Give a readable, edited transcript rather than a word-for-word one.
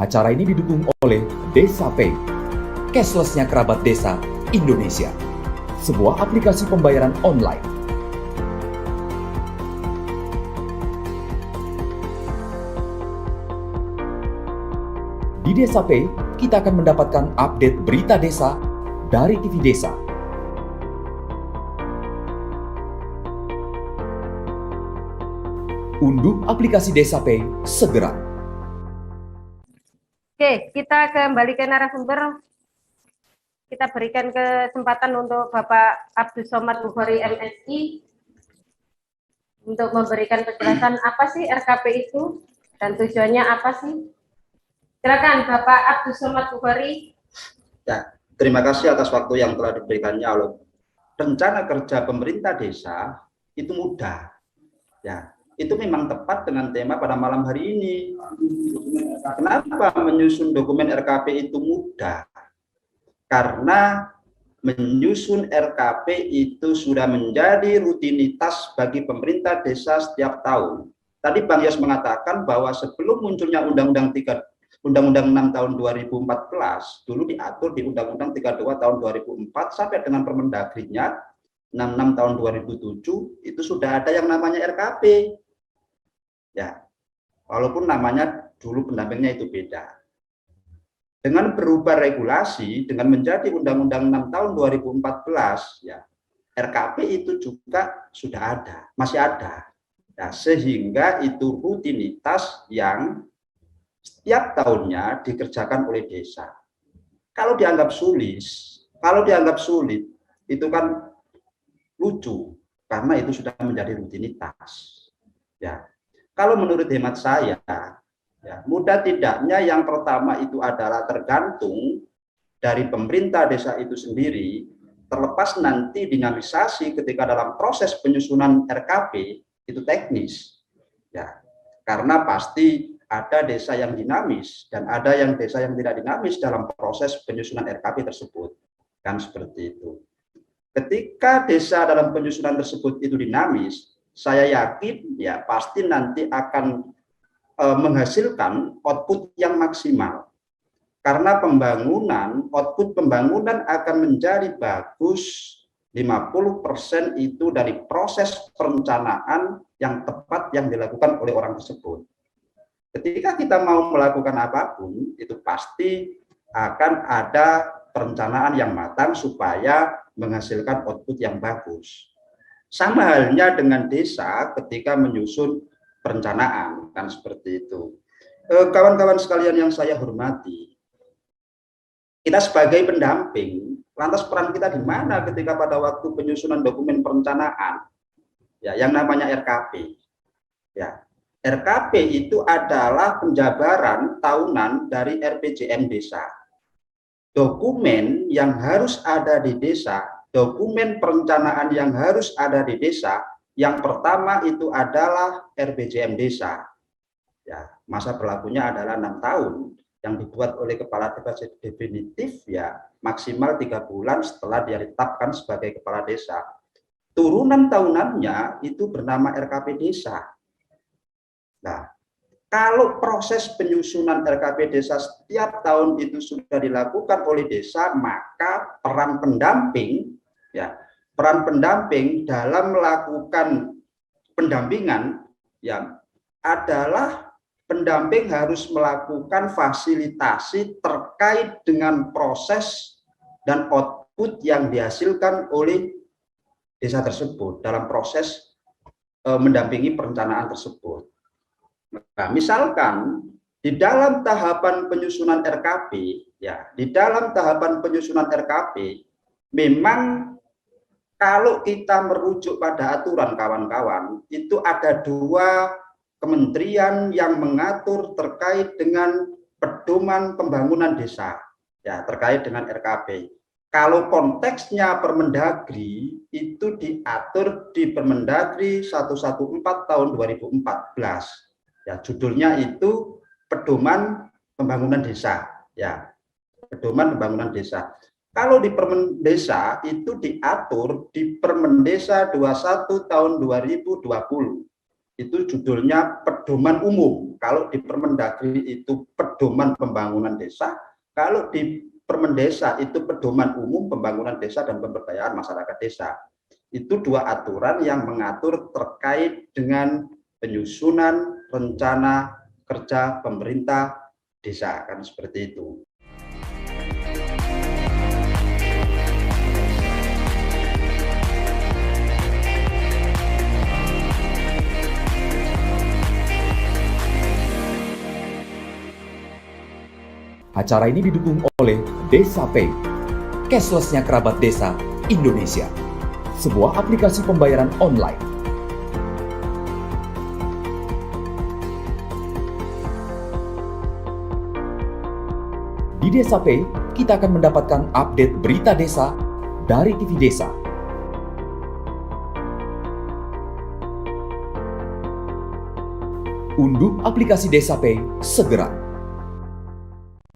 Acara ini didukung oleh Desa Pay, cashless-nya kerabat desa Indonesia, sebuah aplikasi pembayaran online. Di Desa Pay, kita akan mendapatkan update berita desa dari TV Desa. Unduh aplikasi Desa Pay segera. Oke, kita kembali ke narasumber. Kita berikan kesempatan untuk Bapak Abdus Somad Bukhari MSI untuk memberikan penjelasan apa sih RKP itu dan tujuannya apa sih. Silakan Bapak Abdus Somad Bukhari. Ya, terima kasih atas waktu yang telah diberikannya oleh rencana kerja pemerintah desa itu mudah. Ya, itu memang tepat dengan tema pada malam hari ini. Kenapa menyusun dokumen RKP itu mudah? Karena menyusun RKP itu sudah menjadi rutinitas bagi pemerintah desa setiap tahun. Tadi Bang Yos mengatakan bahwa sebelum munculnya Undang-Undang 6 tahun 2014, dulu diatur di Undang-Undang 32 tahun 2004 sampai dengan Permendagrinya 66 tahun 2007 itu sudah ada yang namanya RKP. Ya, walaupun namanya dulu pendampingnya itu beda. Dengan berubah regulasi, dengan menjadi Undang-Undang 6 tahun 2014, ya, RKP itu juga sudah ada, masih ada. Ya, sehingga itu rutinitas yang setiap tahunnya dikerjakan oleh desa. Kalau dianggap sulit, itu kan lucu, karena itu sudah menjadi rutinitas. Ya, kalau menurut hemat saya, ya, mudah tidaknya yang pertama itu adalah tergantung dari pemerintah desa itu sendiri, terlepas nanti dinamisasi ketika dalam proses penyusunan RKP itu teknis. Ya, karena pasti ada desa yang dinamis dan ada yang desa yang tidak dinamis dalam proses penyusunan RKP tersebut. Kan seperti itu. Ketika desa dalam penyusunan tersebut itu dinamis, saya yakin ya pasti nanti akan menghasilkan output yang maksimal. Karena output pembangunan akan menjadi bagus 50% itu dari proses perencanaan yang tepat yang dilakukan oleh orang tersebut. Ketika kita mau melakukan apapun, itu pasti akan ada perencanaan yang matang supaya menghasilkan output yang bagus. Sama halnya dengan desa ketika menyusun perencanaan, kan seperti itu. Kawan-kawan sekalian yang saya hormati, kita sebagai pendamping, lantas peran kita di mana ketika pada waktu penyusunan dokumen perencanaan, ya, yang namanya RKP. Ya, RKP itu adalah penjabaran tahunan dari RPJM desa. Dokumen yang harus ada di desa, dokumen perencanaan yang harus ada di desa, yang pertama itu adalah RPJM desa. Ya, masa berlakunya adalah 6 tahun yang dibuat oleh kepala desa definitif ya maksimal 3 bulan setelah dia ditetapkan sebagai kepala desa. Turunan tahunannya itu bernama RKP desa. Nah, kalau proses penyusunan RKP desa setiap tahun itu sudah dilakukan oleh desa, maka peran pendamping, ya, peran pendamping dalam melakukan pendampingan, ya, adalah pendamping harus melakukan fasilitasi terkait dengan proses dan output yang dihasilkan oleh desa tersebut dalam proses mendampingi perencanaan tersebut. Nah, misalkan di dalam tahapan penyusunan RKP, ya, di dalam tahapan penyusunan RKP, memang kalau kita merujuk pada aturan kawan-kawan, itu ada 2 kementerian yang mengatur terkait dengan pedoman pembangunan desa, ya, terkait dengan RKP. Kalau konteksnya Permendagri itu diatur di Permendagri 114 tahun 2014. Ya, judulnya itu Pedoman Pembangunan Desa, ya, Pedoman Pembangunan Desa. Kalau di Permen Desa itu diatur di Permendesa 21 tahun 2020. itu judulnya pedoman umum. Kalau di Permendagri itu pedoman pembangunan desa, kalau di Permendesa itu pedoman umum pembangunan desa dan pemberdayaan masyarakat desa. Itu dua aturan yang mengatur terkait dengan penyusunan rencana kerja pemerintah desa, kan seperti itu. Acara ini didukung oleh Desa Pay, cashlessnya kerabat desa Indonesia, sebuah aplikasi pembayaran online. Di Desa Pay, kita akan mendapatkan update berita desa dari TV Desa. Unduh aplikasi Desa Pay segera.